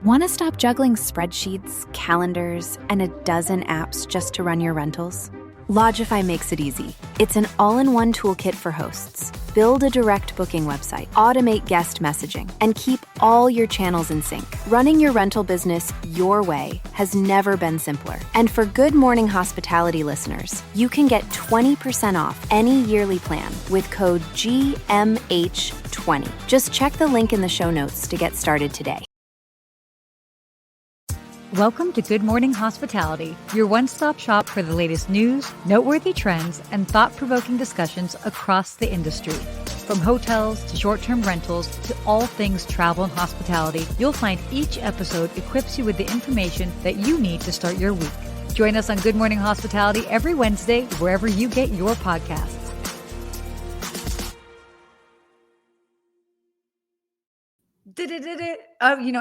Want to stop juggling spreadsheets, calendars, and a dozen apps just to run your rentals? Lodgify makes it easy. It's an all-in-one toolkit for hosts. Build a direct booking website, automate guest messaging, and keep all your channels in sync. Running your rental business your way has never been simpler. And for Good Morning Hospitality listeners, you can get 20% off any yearly plan with code GMH20. Just check the link in the show notes to get started today. Welcome to Good Morning Hospitality, your one-stop shop for the latest news, noteworthy trends, and thought-provoking discussions across the industry. From hotels to short-term rentals to all things travel and hospitality, you'll find each episode equips you with the information that you need to start your week. Join us on Good Morning Hospitality every Wednesday, wherever you get your podcasts.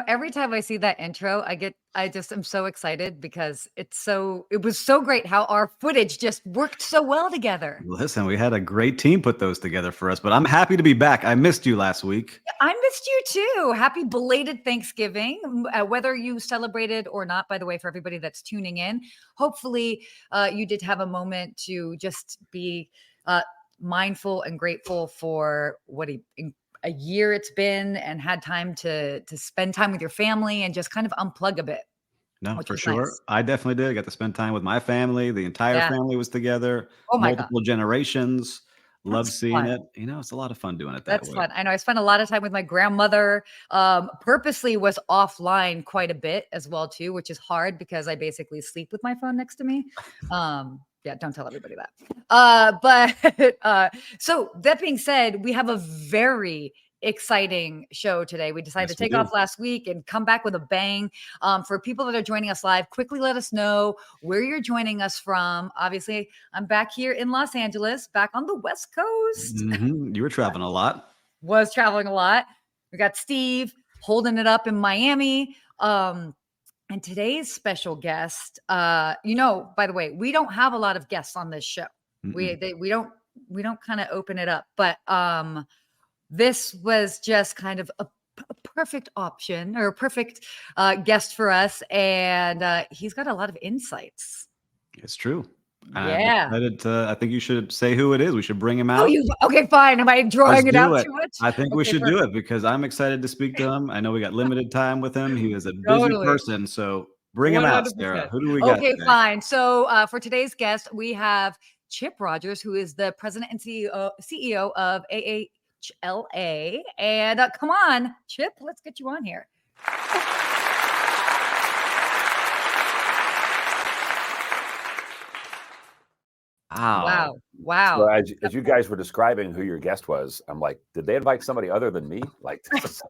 Every time I see that intro, I'm so excited because it was so great how our footage just worked so well together. Listen, we had a great team put those together for us, but I'm happy to be back. I missed you last week. I missed you too. Happy belated Thanksgiving, whether you celebrated or not, by the way, for everybody that's tuning in. Hopefully you did have a moment to just be mindful and grateful for what a year it's been, and had time to spend time with your family and just kind of unplug a bit. No, for sure. Nice. I definitely did. I got to spend time with my family. The entire family was together. Oh my multiple God. Generations. Love seeing fun. It. It's a lot of fun doing it that That's way. Fun. I know I spent a lot of time with my grandmother. Purposely was offline quite a bit as well too, which is hard because I basically sleep with my phone next to me. Yeah, don't tell everybody that. So that being said, we have a very exciting show today. We decided to take off last week and come back with a bang. For people that are joining us live, quickly let us know where you're joining us from. Obviously, I'm back here in Los Angeles, back on the West Coast. Mm-hmm. You were traveling a lot. Was traveling a lot. We got Steve holding it up in Miami. And today's special guest, by the way, we don't have a lot of guests on this show. Mm-mm. We don't kind of open it up, but this was just kind of a perfect option or a perfect guest for us, and he's got a lot of insights. It's true. Yeah. I think you should say who it is. We should bring him out. Okay, fine. Am I drawing it out too much? I think we should do it because I'm excited to speak to him. I know we got limited time with him. He is a busy person, so bring him out, Sarah. Who do we got? Okay, fine. So for today's guest, we have Chip Rogers, who is the president and CEO of AHLA. And come on, Chip, let's get you on here. Wow. So as you guys were describing who your guest was, I'm like, did they invite somebody other than me? Like, this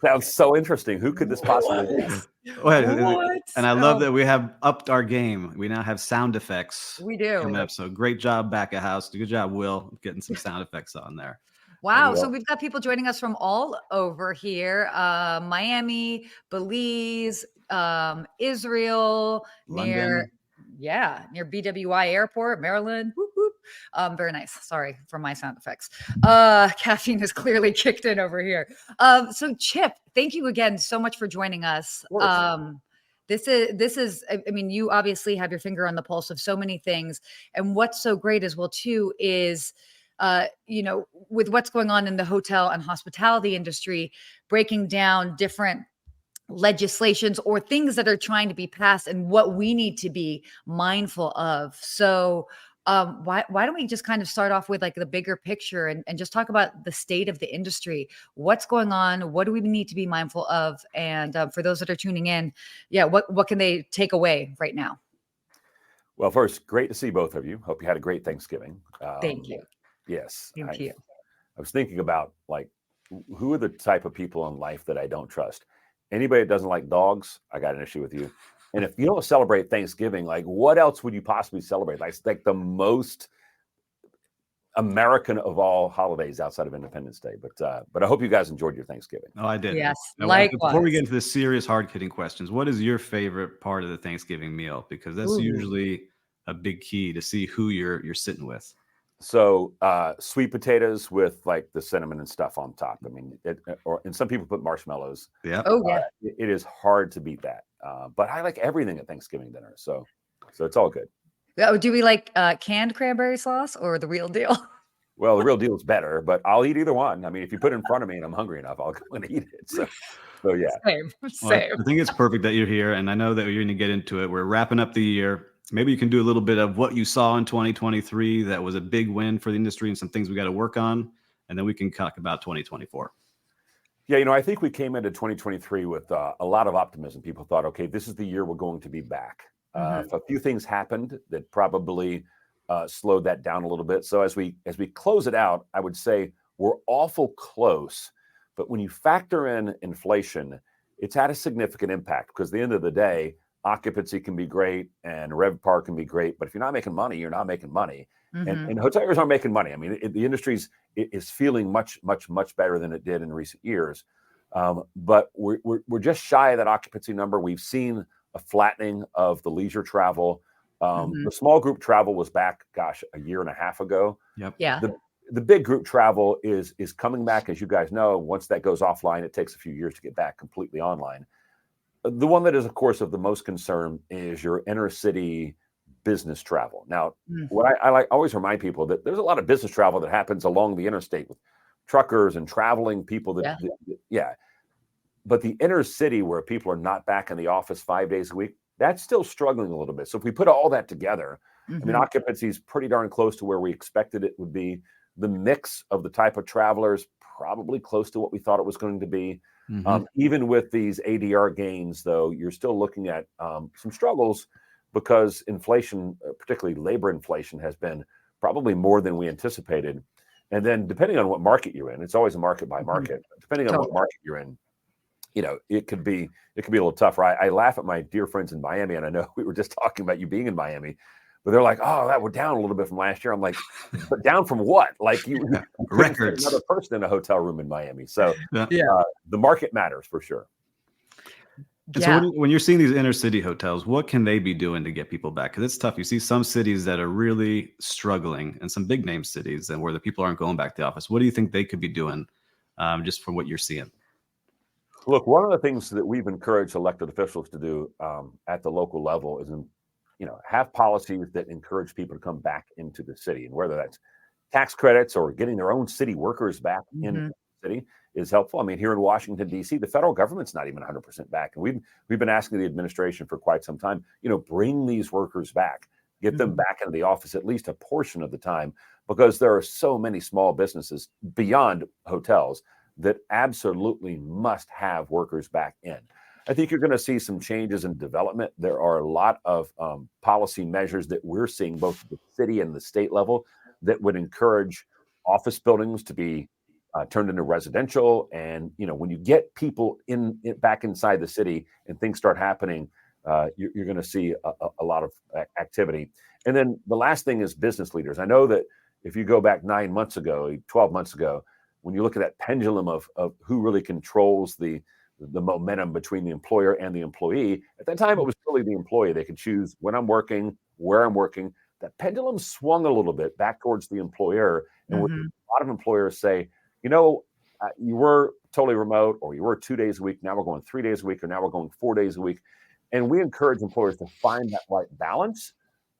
sounds so interesting. Who could this possibly be? What? And I love that we have upped our game. We now have sound effects. We do. Coming up. So great job back at house. Good job, Will, getting some sound effects on there. Wow. So we've got people joining us from all over here. Miami, Belize, Israel, London. near BWI Airport, Maryland. Whoop, whoop. Very nice. Sorry for my sound effects. Caffeine has clearly kicked in over here. So Chip, thank you again so much for joining us. This is, I mean, you obviously have your finger on the pulse of so many things. And what's so great as well too is, with what's going on in the hotel and hospitality industry, breaking down different legislations or things that are trying to be passed and what we need to be mindful of. So why don't we just kind of start off with like the bigger picture and just talk about the state of the industry, what's going on, what do we need to be mindful of? And for those that are tuning in, what can they take away right now? Well, first, great to see both of you. Hope you had a great Thanksgiving. Thank you. Yes. Thank you. I was thinking about like, who are the type of people in life that I don't trust? Anybody that doesn't like dogs, I got an issue with you. And if you don't celebrate Thanksgiving, like what else would you possibly celebrate? Like the most American of all holidays outside of Independence Day. But I hope you guys enjoyed your Thanksgiving. Oh, I did. Yes. Before we get into the serious, hard-hitting questions, what is your favorite part of the Thanksgiving meal? Because that's usually a big key to see who you're sitting with. So sweet potatoes with like the cinnamon and stuff on top. I mean, and some people put marshmallows. Yeah. Oh yeah. It is hard to beat that. But I like everything at Thanksgiving dinner. So it's all good. Oh, do we like canned cranberry sauce or the real deal? Well, the real deal is better, but I'll eat either one. I mean, if you put it in front of me and I'm hungry enough, I'll go and eat it. So yeah. Same. Well, I think it's perfect that you're here, and I know that you're going to get into it. We're wrapping up the year. Maybe you can do a little bit of what you saw in 2023 that was a big win for the industry and some things we got to work on, and then we can talk about 2024. Yeah, I think we came into 2023 with a lot of optimism. People thought, okay, this is the year we're going to be back. A few things happened that probably slowed that down a little bit. So as we close it out, I would say we're awful close. But when you factor in inflation, it's had a significant impact because at the end of the day, occupancy can be great and RevPAR can be great. But if you're not making money, you're not making money. And hoteliers aren't making money. I mean, the industry is feeling much, much, much better than it did in recent years. But we're just shy of that occupancy number. We've seen a flattening of the leisure travel. The small group travel was back, a year and a half ago. Yep. Yeah. The big group travel is coming back, as you guys know. Once that goes offline, it takes a few years to get back completely online. The one that is, of course, of the most concern is your inner city business travel. Now, what I always remind people that there's a lot of business travel that happens along the interstate with truckers and traveling people but the inner city where people are not back in the office 5 days a week, that's still struggling a little bit. So if we put all that together, I mean, occupancy is pretty darn close to where we expected it would be. The mix of the type of travelers probably close to what we thought it was going to be. Even with these ADR gains, though, you're still looking at some struggles because inflation, particularly labor inflation, has been probably more than we anticipated. And then depending on what market you're in, it's always a market by market. Depending on what market you're in, it could be a little tougher. I laugh at my dear friends in Miami, and I know we were just talking about you being in Miami, but they're like, "Oh, that we're down a little bit from last year." I'm like, "But down from what?" Like you records. Another person in a hotel room in Miami. So the market matters for sure. And so when you're seeing these inner city hotels, what can they be doing to get people back? Because it's tough. You see some cities that are really struggling and some big name cities and where the people aren't going back to the office. What do you think they could be doing just from what you're seeing? Look, one of the things that we've encouraged elected officials to do at the local level is, have policies that encourage people to come back into the city, and whether that's tax credits or getting their own city workers back in the city is helpful. I mean, here in Washington, D.C., the federal government's not even 100% back. And we've been asking the administration for quite some time, bring these workers back, get them back into the office at least a portion of the time, because there are so many small businesses beyond hotels that absolutely must have workers back in. I think you're going to see some changes in development. There are a lot of policy measures that we're seeing both at the city and the state level that would encourage office buildings to be turned into residential. And, when you get people back inside the city and things start happening, you're going to see a lot of activity. And then the last thing is business leaders. I know that if you go back 9 months ago, 12 months ago, when you look at that pendulum of who really controls the momentum between the employer and the employee, at that time, it was really the employee. They could choose when I'm working, where I'm working. That pendulum swung a little bit back towards the employer. And a lot of employers say, you were totally remote, or you were 2 days a week. Now we're going 3 days a week, or now we're going 4 days a week. And we encourage employers to find that right balance,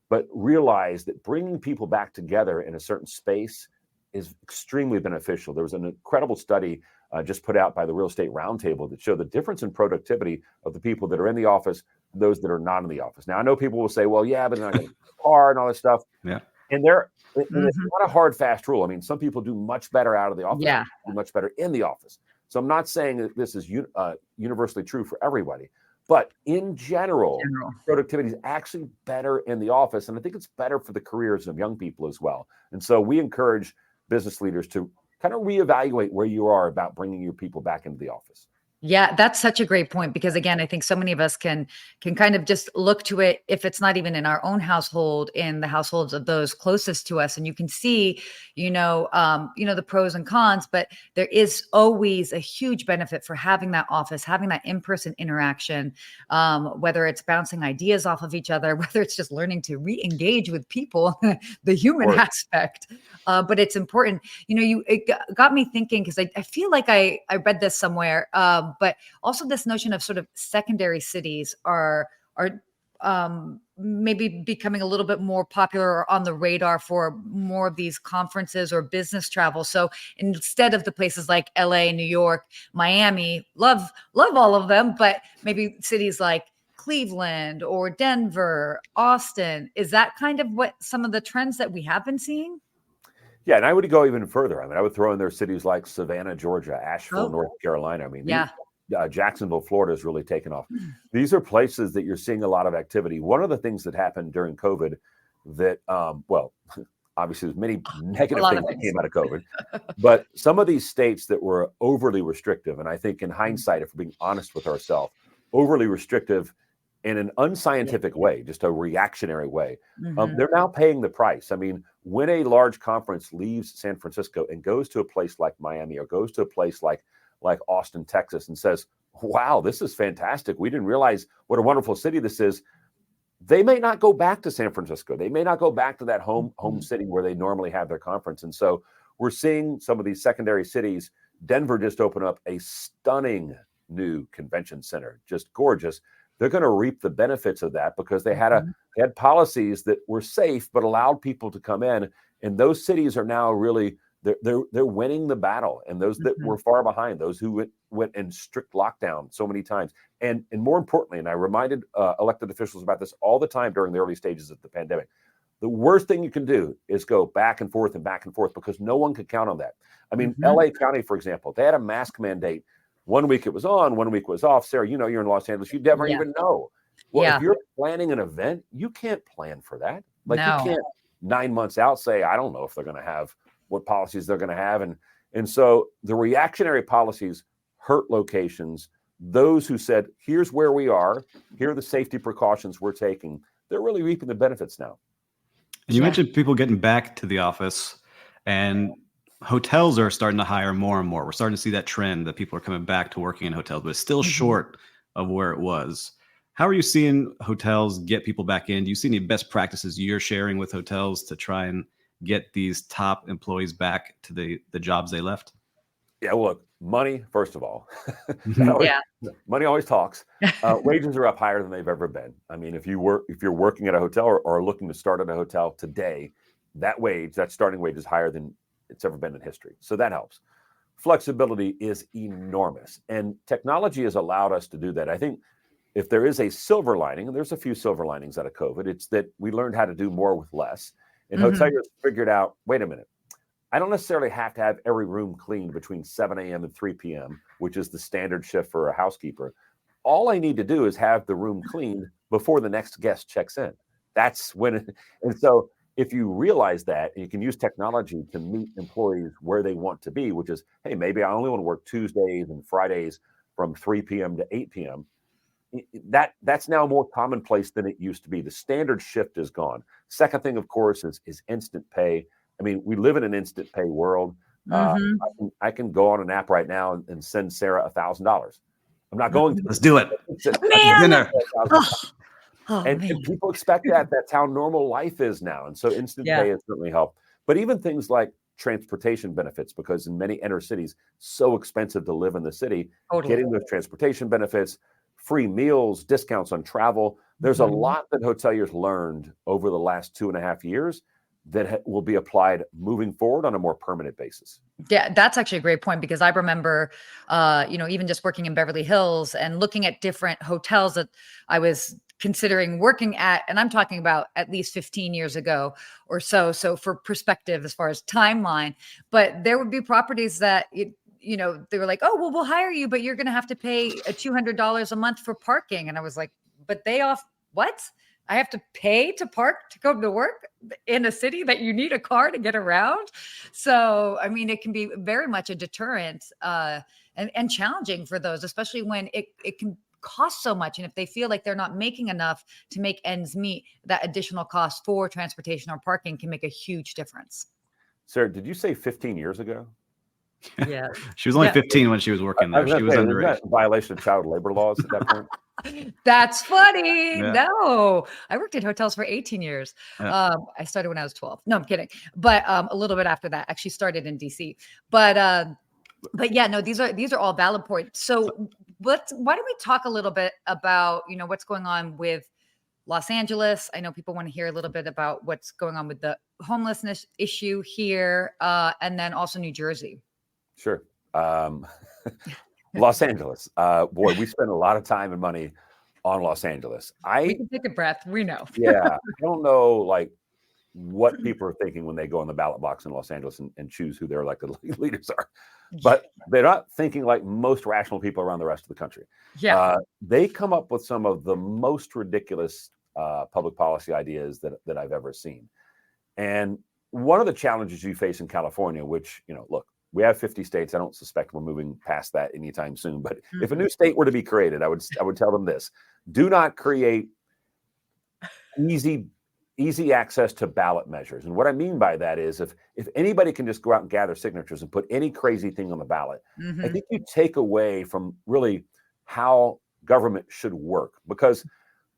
but realize that bringing people back together in a certain space is extremely beneficial. There was an incredible study just put out by the Real Estate Roundtable that showed the difference in productivity of the people that are in the office and those that are not in the office. Now, I know people will say, well, yeah, but then I got a car and all this stuff. Yeah. And it's not a hard, fast rule. I mean, some people do much better out of the office, do much better in the office. So I'm not saying that this is universally true for everybody. But in general, productivity is actually better in the office. And I think it's better for the careers of young people as well. And so we encourage business leaders to kind of reevaluate where you are about bringing your people back into the office. Yeah, that's such a great point because again, I think so many of us can kind of just look to it if it's not even in our own household, in the households of those closest to us, and you can see, the pros and cons. But there is always a huge benefit for having that office, having that in-person interaction, whether it's bouncing ideas off of each other, whether it's just learning to re-engage with people, the human aspect. But it's important. It got me thinking because I feel like I read this somewhere. But also this notion of sort of secondary cities are maybe becoming a little bit more popular or on the radar for more of these conferences or business travel. So instead of the places like LA, New York, Miami, love all of them, but maybe cities like Cleveland or Denver, Austin, is that kind of what some of the trends that we have been seeing? Yeah, and I would go even further. I mean, I would throw in there cities like Savannah, Georgia, Asheville, North Carolina. I mean, Jacksonville, Florida has really taken off. These are places that you're seeing a lot of activity. One of the things that happened during COVID that, obviously there's many negative things that came out of COVID, but some of these states that were overly restrictive, and I think in hindsight, if we're being honest with ourselves, overly restrictive in an unscientific way, just a reactionary way, they're now paying the price. I mean, when a large conference leaves San Francisco and goes to a place like Miami or goes to a place like Austin, Texas, and says, wow, this is fantastic. We didn't realize what a wonderful city this is. They may not go back to San Francisco. They may not go back to that home city where they normally have their conference. And so we're seeing some of these secondary cities. Denver just opened up a stunning new convention center, just gorgeous. They're going to reap the benefits of that because they had policies that were safe but allowed people to come in. And those cities are now really they're winning the battle. And those that were far behind, those who went in strict lockdown so many times, and more importantly, and I reminded elected officials about this all the time during the early stages of the pandemic, the worst thing you can do is go back and forth because no one could count on that. I mean, LA County, for example, they had a mask mandate. 1 week it was on, 1 week it was off. Sarah, you're in Los Angeles. You never even know. Well, if you're planning an event, you can't plan for that. You can't 9 months out say, I don't know if they're going to have what policies they're going to have. And so the reactionary policies hurt locations. Those who said, here's where we are, here are the safety precautions we're taking, they're really reaping the benefits now. And you mentioned people getting back to the office, and hotels are starting to hire more and more. We're starting to see that trend that people are coming back to working in hotels, but it's still short of where it was. How are you seeing hotels get people back in? Do you see any best practices you're sharing with hotels to try and get these top employees back to the jobs they left? Yeah, well, look, money, first of all. Money always talks. Wages are up higher than they've ever been. I mean, if you're working at a hotel or looking to start at a hotel today, that starting wage is higher than it's ever been in history. So that helps. Flexibility is enormous. And technology has allowed us to do that. I think if there is a silver lining, and there's a few silver linings out of COVID, it's that we learned how to do more with less. And hoteliers figured out, wait a minute, I don't necessarily have to have every room cleaned between 7 a.m. and 3 p.m., which is the standard shift for a housekeeper. All I need to do is have the room cleaned before the next guest checks in. That's when and so if you realize that, and you can use technology to meet employees where they want to be, which is, hey, maybe I only want to work Tuesdays and Fridays from 3 p.m. to 8 p.m., that's now more commonplace than it used to be. The standard shift is gone. Second thing, of course, is instant pay. I mean, we live in an instant pay world. I can go on an app right now and send Sarah $1,000. I'm not going to. Let's do it. Man. And people expect that. That's how normal life is now. And so instant pay has certainly helped. But even things like transportation benefits, because in many inner cities, so expensive to live in the city, getting those transportation benefits, free meals, discounts on travel. There's a lot that hoteliers learned over the last 2.5 years that will be applied moving forward on a more permanent basis. Yeah, that's actually a great point because I remember, even just working in Beverly Hills and looking at different hotels that I was considering working at, and I'm talking about at least 15 years ago or so. So for perspective, as far as timeline, but there would be properties that they were like, oh, well, we'll hire you, but you're going to have to pay $200 a month for parking. And I was like, but what? I have to pay to park to go to work in a city that you need a car to get around. So, I mean, it can be very much a deterrent and challenging for those, especially when it can cost so much. And if they feel like they're not making enough to make ends meet, that additional cost for transportation or parking can make a huge difference. Sarah, did you say 15 years ago? Yeah. She was only 15 when she was working there. She was underage. That violation of child labor laws at that point? That's funny. Yeah. No, I worked in hotels for 18 years. Yeah. I started when I was 12. No, I'm kidding. But a little bit after that, actually started in DC. But yeah, no, these are all valid points. So why don't we talk a little bit about, what's going on with Los Angeles? I know people want to hear a little bit about what's going on with the homelessness issue here, and then also New Jersey. Sure. Los Angeles. Boy, we spend a lot of time and money on Los Angeles. We can take a breath. We know. Yeah. I don't know what people are thinking when they go in the ballot box in Los Angeles and choose who their elected leaders are. But they're not thinking like most rational people around the rest of the country. Yeah. They come up with some of the most ridiculous public policy ideas that I've ever seen. And one of the challenges you face in California, which, look, we have 50 states. I don't suspect we're moving past that anytime soon. But if a new state were to be created, I would tell them this: do not create easy access to ballot measures. And what I mean by that is if anybody can just go out and gather signatures and put any crazy thing on the ballot, I think you take away from really how government should work, because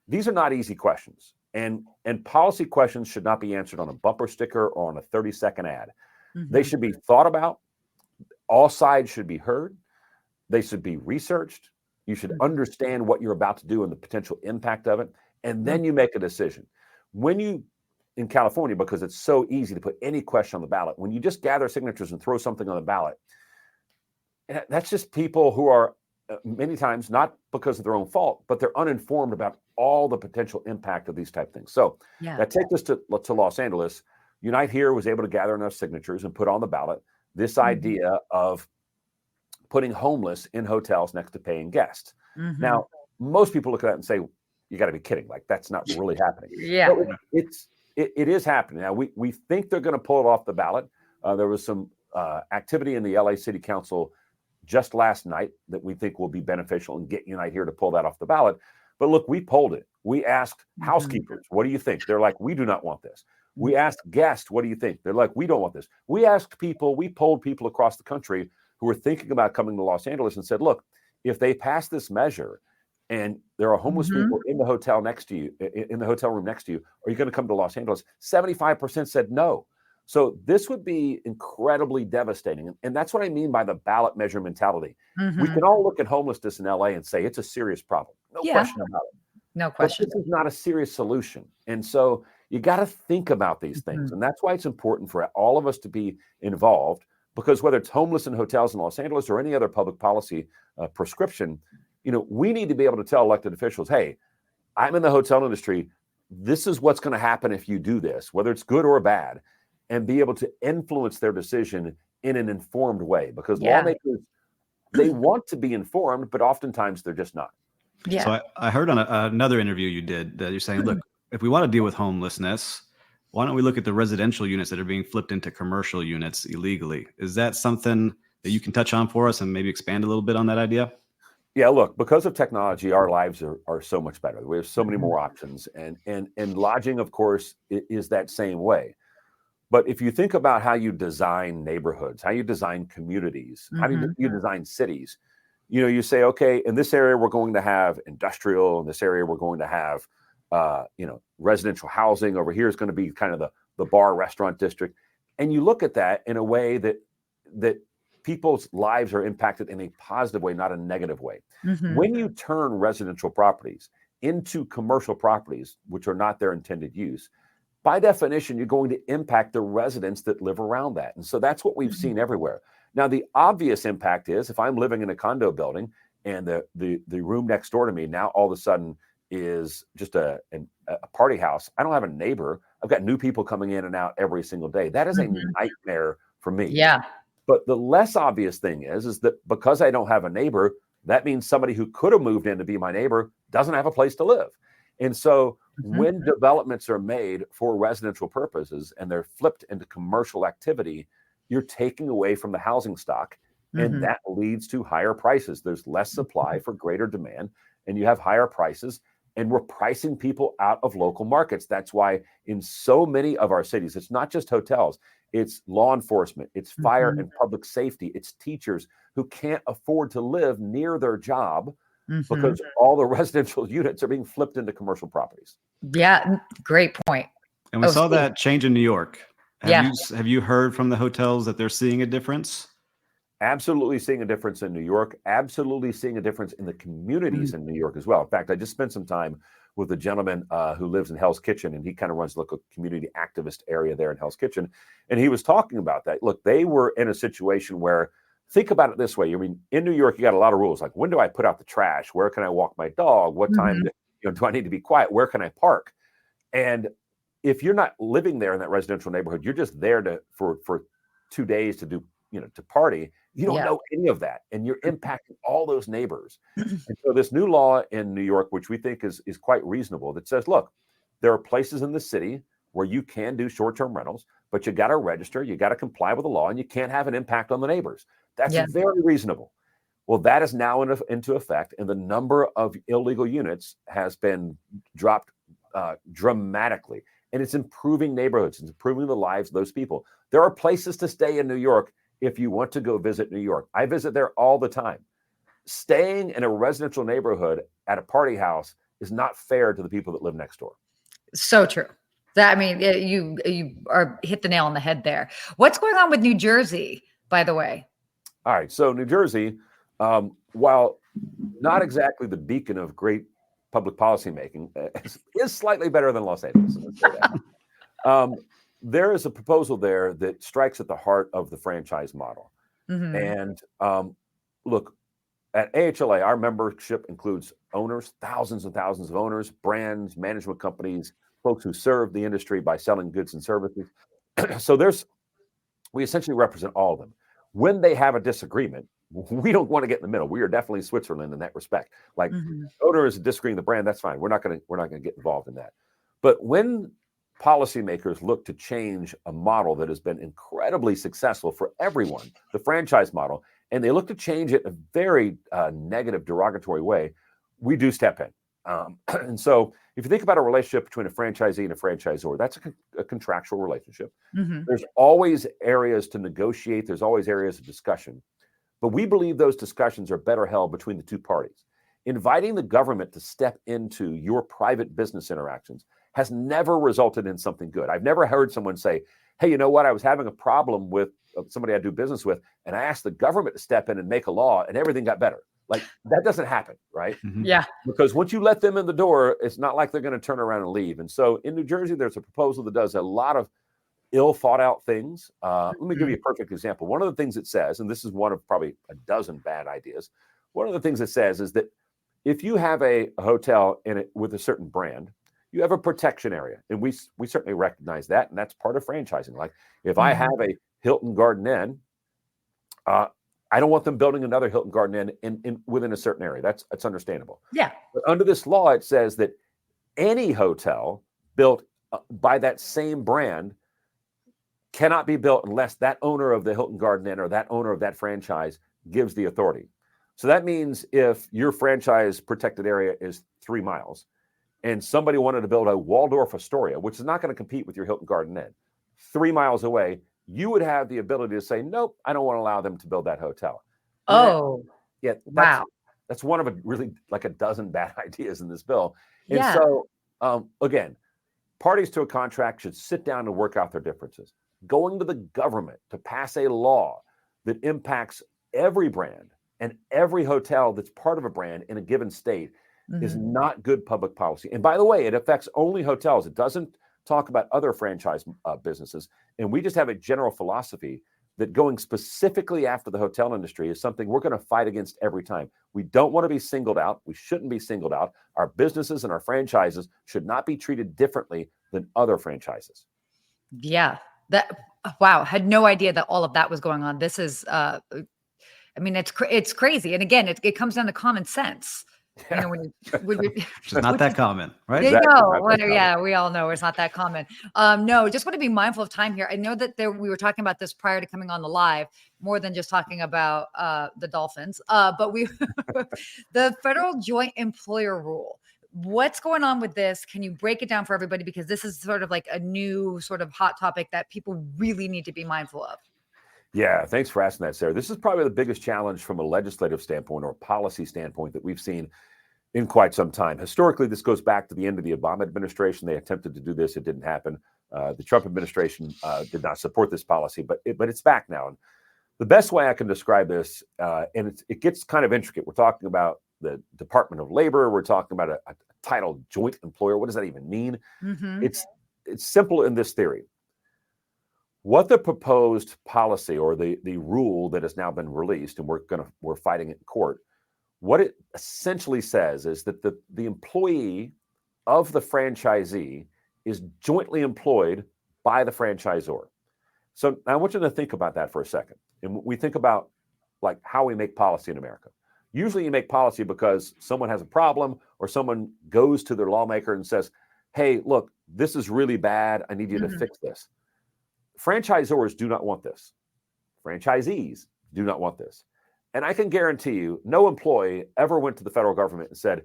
these are not easy questions. And policy questions should not be answered on a bumper sticker or on a 30-second ad. They should be thought about. All sides should be heard. They should be researched. You should understand what you're about to do and the potential impact of it. And then you make a decision. When you, in California, because it's so easy to put any question on the ballot, when you just gather signatures and throw something on the ballot, that's just people who are many times, not because of their own fault, but they're uninformed about all the potential impact of these type of things. So that takes us to Los Angeles. Unite Here was able to gather enough signatures and put on the ballot this idea of putting homeless in hotels next to paying guests. Now, most people look at that and say, you got to be kidding. Like, that's not really happening. Yeah. But it is happening. Now, we think they're going to pull it off the ballot. There was some activity in the LA City Council just last night that we think will be beneficial and get Unite Here to pull that off the ballot. But look, we polled it. We asked housekeepers, what do you think? They're like, we do not want this. We asked guests, what do you think? They're like, we don't want this. We polled people across the country who were thinking about coming to Los Angeles and said, look, if they pass this measure and there are homeless people in the hotel next to you, in the hotel room next to you, are you going to come to Los Angeles? 75% said no. So this would be incredibly devastating. And that's what I mean by the ballot measure mentality. We can all look at homelessness in LA and say it's a serious problem. No question about it. No question. But this is not a serious solution. And so you got to think about these things. And that's why it's important for all of us to be involved, because whether it's homeless in hotels in Los Angeles or any other public policy prescription, we need to be able to tell elected officials, hey, I'm in the hotel industry. This is what's going to happen if you do this, whether it's good or bad, and be able to influence their decision in an informed way, because lawmakers, they want to be informed, but oftentimes they're just not. Yeah. So I heard on another interview you did that you're saying, look, if we want to deal with homelessness, why don't we look at the residential units that are being flipped into commercial units illegally? Is that something that you can touch on for us and maybe expand a little bit on that idea? Yeah, look, because of technology, our lives are so much better. We have so many more options, and lodging, of course, is that same way. But if you think about how you design neighborhoods, how you design communities, how do you design cities, you say, okay, in this area, we're going to have industrial. In this area, we're going to have, residential housing. Over here is going to be kind of the bar restaurant district. And you look at that in a way that people's lives are impacted in a positive way, not a negative way. When you turn residential properties into commercial properties, which are not their intended use, by definition, you're going to impact the residents that live around that. And so that's what we've seen everywhere. Now, the obvious impact is if I'm living in a condo building and the room next door to me now all of a sudden is just a party house, I don't have a neighbor. I've got new people coming in and out every single day. That is a nightmare for me. Yeah. But the less obvious thing is that because I don't have a neighbor, that means somebody who could have moved in to be my neighbor doesn't have a place to live. And so when developments are made for residential purposes and they're flipped into commercial activity, you're taking away from the housing stock And that leads to higher prices. There's less supply for greater demand, and you have higher prices. And we're pricing people out of local markets. That's why in so many of our cities, it's not just hotels, it's law enforcement, it's fire and public safety, it's teachers who can't afford to live near their job because all the residential units are being flipped into commercial properties. Yeah, great point. And we saw that change in New York. Have you heard from the hotels that they're seeing a difference? Absolutely seeing a difference in New York. Absolutely seeing a difference in the communities in New York as well. In fact, I just spent some time with a gentleman who lives in Hell's Kitchen, and he kind of runs the local community activist area there in Hell's Kitchen. And he was talking about that. Look, they were in a situation where, think about it this way. I mean, in New York, you got a lot of rules. Like, when do I put out the trash? Where can I walk my dog? What time do I need to be quiet? Where can I park? And if you're not living there in that residential neighborhood, you're just there for 2 days to do, to party. You don't know any of that, and you're impacting all those neighbors. And so this new law in New York, which we think is quite reasonable, that says, look, there are places in the city where you can do short-term rentals, but you got to register, you got to comply with the law, and you can't have an impact on the neighbors. That's very reasonable. Well, that is now into effect, and the number of illegal units has been dropped dramatically, and it's improving neighborhoods, it's improving the lives of those people. There are places to stay in New York if you want to go visit New York. I visit there all the time. Staying in a residential neighborhood at a party house is not fair to the people that live next door. So true. You are hit the nail on the head there. What's going on with New Jersey, by the way? All right. So New Jersey, while not exactly the beacon of great public policy making, is slightly better than Los Angeles. Let's say that. There is a proposal there that strikes at the heart of the franchise model. And look, at AHLA, our membership includes owners, thousands and thousands of owners, brands, management companies, folks who serve the industry by selling goods and services. So we essentially represent all of them. When they have a disagreement, we don't want to get in the middle. We are definitely Switzerland in that respect. Like, owner is disagreeing with the brand, that's fine. We're not going to get involved in that. But when policymakers look to change a model that has been incredibly successful for everyone, the franchise model, and they look to change it in a very negative, derogatory way, we do step in. And so if you think about a relationship between a franchisee and a franchisor, that's a contractual relationship. There's always areas to negotiate. There's always areas of discussion. But we believe those discussions are better held between the two parties. Inviting the government to step into your private business interactions has never resulted in something good. I've never heard someone say, hey, you know what? I was having a problem with somebody I do business with, and I asked the government to step in and make a law, and everything got better. Like, that doesn't happen, right? Yeah. Because once you let them in the door, it's not like they're going to turn around and leave. And so in New Jersey, there's a proposal that does a lot of ill thought out things. Let me give you a perfect example. One of the things it says, and this is one of probably a dozen bad ideas, one of the things it says is that if you have a hotel in it with a certain brand, you have a protection area. And we certainly recognize that. And that's part of franchising. Like, if I have a Hilton Garden Inn, I don't want them building another Hilton Garden Inn in within a certain area. That's understandable. Yeah. But under this law, it says that any hotel built by that same brand cannot be built unless that owner of the Hilton Garden Inn or that owner of that franchise gives the authority. So that means if your franchise protected area is 3 miles and somebody wanted to build a Waldorf Astoria, which is not going to compete with your Hilton Garden Inn, 3 miles away, you would have the ability to say, nope, I don't want to allow them to build that hotel. Oh, yeah. Wow. That's one of a dozen bad ideas in this bill. And so, again, parties to a contract should sit down and work out their differences. Going to the government to pass a law that impacts every brand and every hotel that's part of a brand in a given state is not good public policy. And by the way, it affects only hotels. It doesn't talk about other franchise businesses. And we just have a general philosophy that going specifically after the hotel industry is something we're going to fight against every time. We don't want to be singled out. We shouldn't be singled out. Our businesses and our franchises should not be treated differently than other franchises. Yeah. Wow. Had no idea that all of that was going on. This is, it's crazy. And again, it comes down to common sense. You know, when Which is not that common, right? There you Exactly. go. Well, yeah, we all know it's not that common. No, just want to be mindful of time here. I know that we were talking about this prior to coming on the live, more than just talking about the Dolphins. But the federal joint employer rule. What's going on with this? Can you break it down for everybody? Because this is sort of like a new sort of hot topic that people really need to be mindful of. Yeah, thanks for asking that, Sarah. This is probably the biggest challenge from a legislative standpoint or policy standpoint that we've seen in quite some time. Historically, this goes back to the end of the Obama administration. They attempted to do this. It didn't happen. The Trump administration did not support this policy, but it's back now. And the best way I can describe this, and it gets kind of intricate. We're talking about the Department of Labor. We're talking about a title joint employer. What does that even mean? Mm-hmm. It's simple in this theory. What the proposed policy or the rule that has now been released, and we're fighting it in court, what it essentially says is that the employee of the franchisee is jointly employed by the franchisor. So I want you to think about that for a second. And we think about like how we make policy in America. Usually you make policy because someone has a problem or someone goes to their lawmaker and says, hey, look, this is really bad. I need you to fix this. Franchisors do not want this. Franchisees do not want this. And I can guarantee you, no employee ever went to the federal government and said,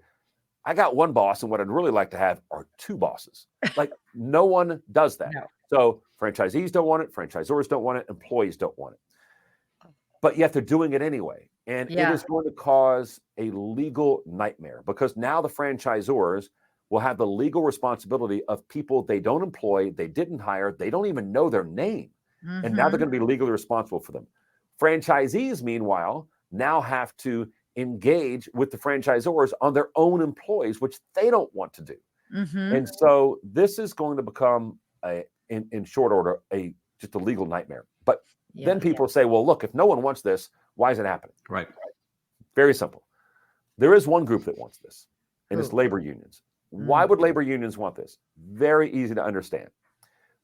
I got one boss, and what I'd really like to have are two bosses. Like, no one does that. No. So franchisees don't want it, franchisors don't want it, employees don't want it. But yet they're doing it anyway. And it is going to cause a legal nightmare because now the franchisors will have the legal responsibility of people they don't employ, they didn't hire, they don't even know their name. Mm-hmm. And now they're going to be legally responsible for them. Franchisees, meanwhile, now have to engage with the franchisors on their own employees, which they don't want to do. Mm-hmm. And so this is going to become, in short order, just a legal nightmare. But then people say, well, look, if no one wants this, why is it happening? Right. Very simple. There is one group that wants this, and it's labor unions. Why would labor unions want this? Very easy to understand.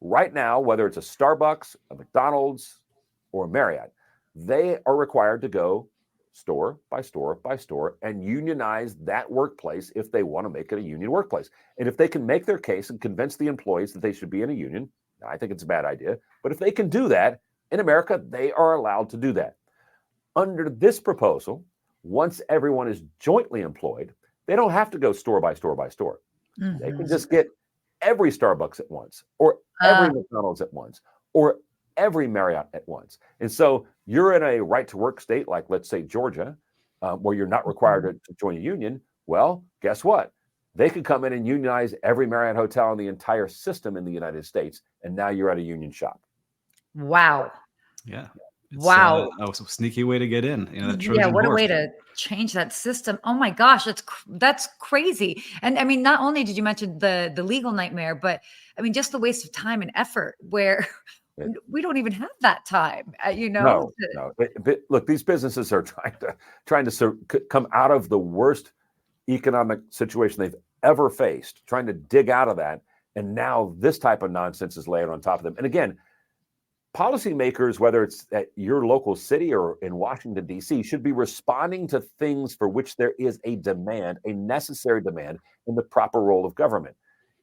Right now, whether it's a Starbucks, a McDonald's, or a Marriott, they are required to go store by store by store and unionize that workplace if they want to make it a union workplace. And if they can make their case and convince the employees that they should be in a union, I think it's a bad idea. But if they can do that, in America, they are allowed to do that. Under this proposal, once everyone is jointly employed, they don't have to go store by store by store. Mm-hmm. They can just get every Starbucks at once, or every McDonald's at once, or every Marriott at once. And so you're in a right to work state, like let's say Georgia, where you're not required to join a union. Well, guess what? They could come in and unionize every Marriott hotel in the entire system in the United States. And now you're at a union shop. Wow. Yeah. It's, wow. A sneaky way to get in. You know, that Trojan what horse. a way to change that system. Oh my gosh, that's crazy. And I mean, not only did you mention the legal nightmare, but I mean, just the waste of time and effort where we don't even have that time, No. But look, these businesses are trying to come out of the worst economic situation they've ever faced, trying to dig out of that. And now this type of nonsense is layered on top of them. And again, policymakers, whether it's at your local city or in Washington, D.C., should be responding to things for which there is a demand, a necessary demand in the proper role of government.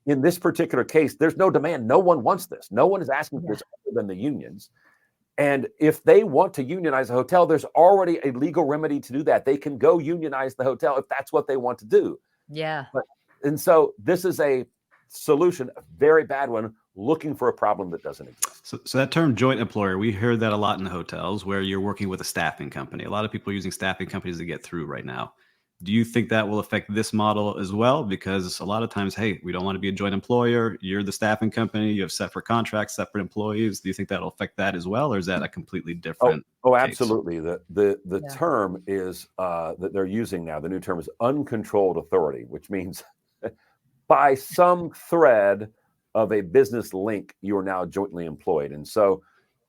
In this particular case, there's no demand. No one wants this. No one is asking for this other than the unions. And if they want to unionize a hotel, there's already a legal remedy to do that. They can go unionize the hotel if that's what they want to do. Yeah. And so this is a solution, a very bad one, looking for a problem that doesn't exist. So that term joint employer, we heard that a lot in hotels where you're working with a staffing company. A lot of people are using staffing companies to get through right now. Do you think that will affect this model as well? Because a lot of times, hey, we don't want to be a joint employer. You're the staffing company. You have separate contracts, separate employees. Do you think that'll affect that as well? Or is that a completely different case? Absolutely. The term is that they're using now, the new term is uncontrolled authority, which means by some thread of a business link, you are now jointly employed. And so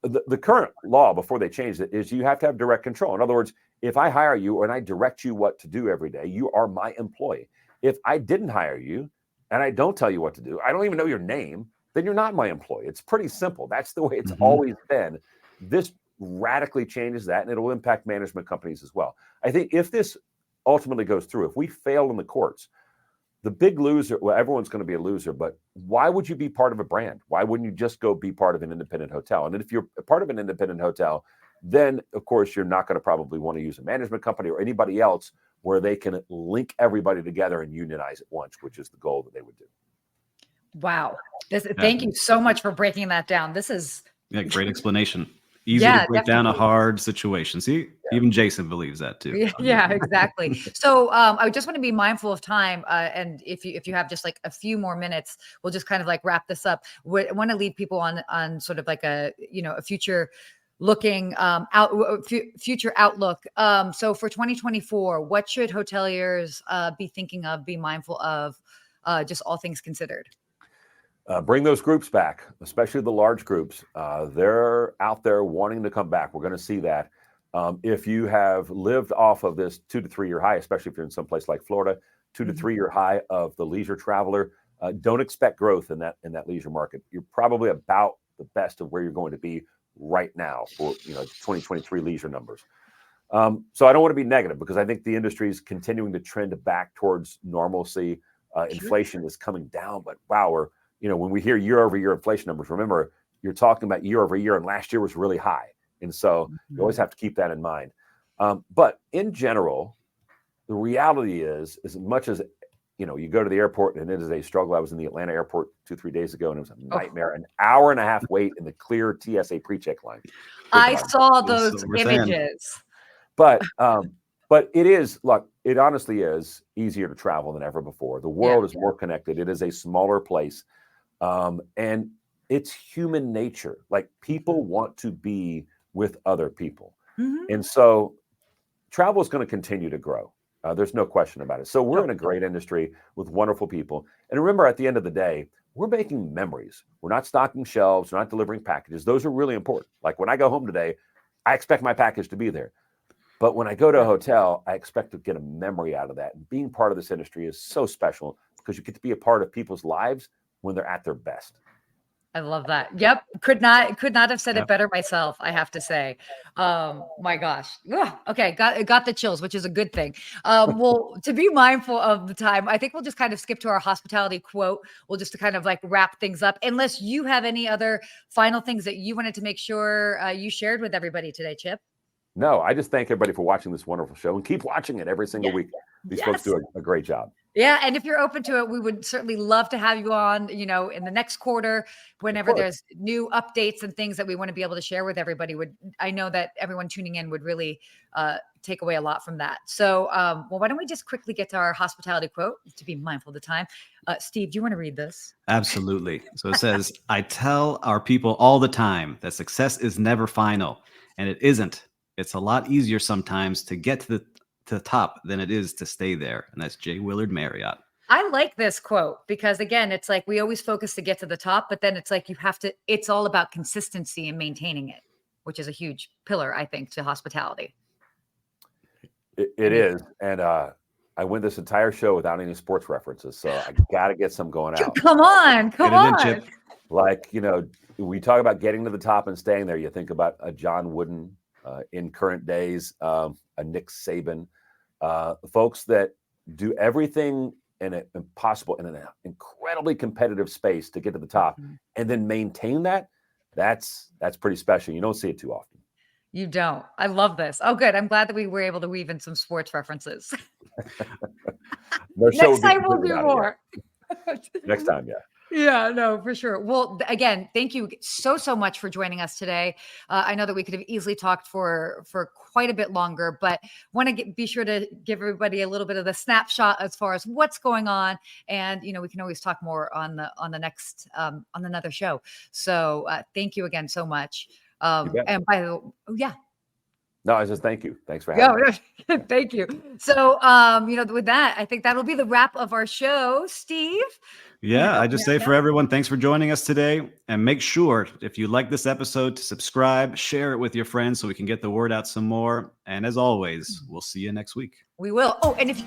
the current law, before they changed it, is you have to have direct control. In other words, if I hire you and I direct you what to do every day, you are my employee. If I didn't hire you and I don't tell you what to do, I don't even know your name, then you're not my employee. It's pretty simple. That's the way it's always been. This radically changes that, and it'll impact management companies as well. I think if this ultimately goes through. If we fail in the courts, the big loser, well, everyone's going to be a loser, but why would you be part of a brand? Why wouldn't you just go be part of an independent hotel? And if you're a part of an independent hotel, then of course you're not going to probably want to use a management company or anybody else where they can link everybody together and unionize at once, which is the goal that they would do. Wow. Thank you so much for breaking that down. This is great explanation. Easy to break down a hard situation. See, even Jason believes that too. Yeah, exactly. So I just want to be mindful of time. And if you have just like a few more minutes, we'll just kind of like wrap this up. I want to lead people on sort of like a future looking future outlook. So for 2024, what should hoteliers be thinking of, be mindful of, just all things considered? Bring those groups back, especially the large groups. They're out there wanting to come back. We're going to see that. If you have lived off of this 2 to 3 year high, especially if you're in some place like Florida, 2 to 3 year high of the leisure traveler, don't expect growth in that leisure market. You're probably about the best of where you're going to be right now for 2023 leisure numbers. So I don't want to be negative because I think the industry is continuing to trend back towards normalcy. Inflation is coming down, but wow, when we hear year over year inflation numbers, remember you're talking about year over year, and last year was really high. And so you always have to keep that in mind. But in general, the reality is as much as, you go to the airport and it is a struggle. I was in the Atlanta airport 2-3 days ago and it was a nightmare, an hour and a half wait in the clear TSA pre-check line. I saw those images. But it is, look, it honestly is easier to travel than ever before. The world is more connected. It is a smaller place. And it's human nature. Like people want to be with other people. And so travel is going to continue to grow. There's no question about it. So we're in a great industry with wonderful people. And remember, at the end of the day, we're making memories. We're not stocking shelves. We're not delivering packages. Those are really important. Like when I go home today, I expect my package to be there. But when I go to a hotel, I expect to get a memory out of that. And being part of this industry is so special because you get to be a part of people's lives when they're at their best. I love that. Yep. Could not have said it better myself, I have to say. My gosh. Ugh. Okay. Got the chills, which is a good thing. Well, to be mindful of the time, I think we'll just kind of skip to our hospitality quote. We'll just to kind of like wrap things up, unless you have any other final things that you wanted to make sure you shared with everybody today, Chip. No, I just thank everybody for watching this wonderful show and keep watching it every single week. These folks do a great job. Yeah. And if you're open to it, we would certainly love to have you on, in the next quarter, whenever there's new updates and things that we want to be able to share with everybody. I know that everyone tuning in would really take away a lot from that. So, why don't we just quickly get to our hospitality quote to be mindful of the time. Steve, do you want to read this? Absolutely. So it says, I tell our people all the time that success is never final, and it isn't. It's a lot easier sometimes to get to the top than it is to stay there. And that's J. Willard Marriott. I like this quote because, again, it's like we always focus to get to the top, but then it's like it's all about consistency and maintaining it, which is a huge pillar, I think, to hospitality. It is. And I went this entire show without any sports references, so I got to get some going out. Come on. Like, we talk about getting to the top and staying there. You think about a John Wooden in current days, a Nick Saban, folks that do everything possible in an incredibly competitive space to get to the top and then maintain that. That's pretty special. You don't see it too often. You don't. I love this. Oh, good. I'm glad that we were able to weave in some sports references. Next time we'll do more. Next time, yeah. Yeah, no, for sure. Well, again, thank you so much for joining us today. I know that we could have easily talked for quite a bit longer, but want to be sure to give everybody a little bit of the snapshot as far as what's going on. And, we can always talk more on the next, on another show. So thank you again so much. And by the way, No, I just thank you. Thanks for having me. Thank you. So, with that, I think that'll be the wrap of our show. Steve? Yeah, I just say for everyone, thanks for joining us today. And make sure, if you like this episode, to subscribe, share it with your friends so we can get the word out some more. And as always, we'll see you next week. We will. Oh, and if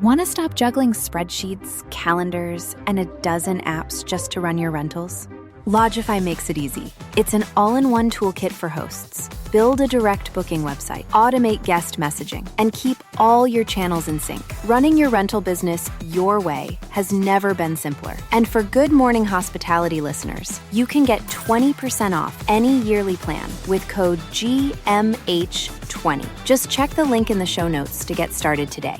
Want to stop juggling spreadsheets, calendars, and a dozen apps just to run your rentals? Logify makes it easy. It's an all-in-one toolkit for hosts. Build a direct booking website, automate guest messaging, and keep all your channels in sync. Running your rental business your way has never been simpler. And for Good Morning Hospitality listeners, you can get 20% off any yearly plan with code GMH20. Just check the link in the show notes to get started today.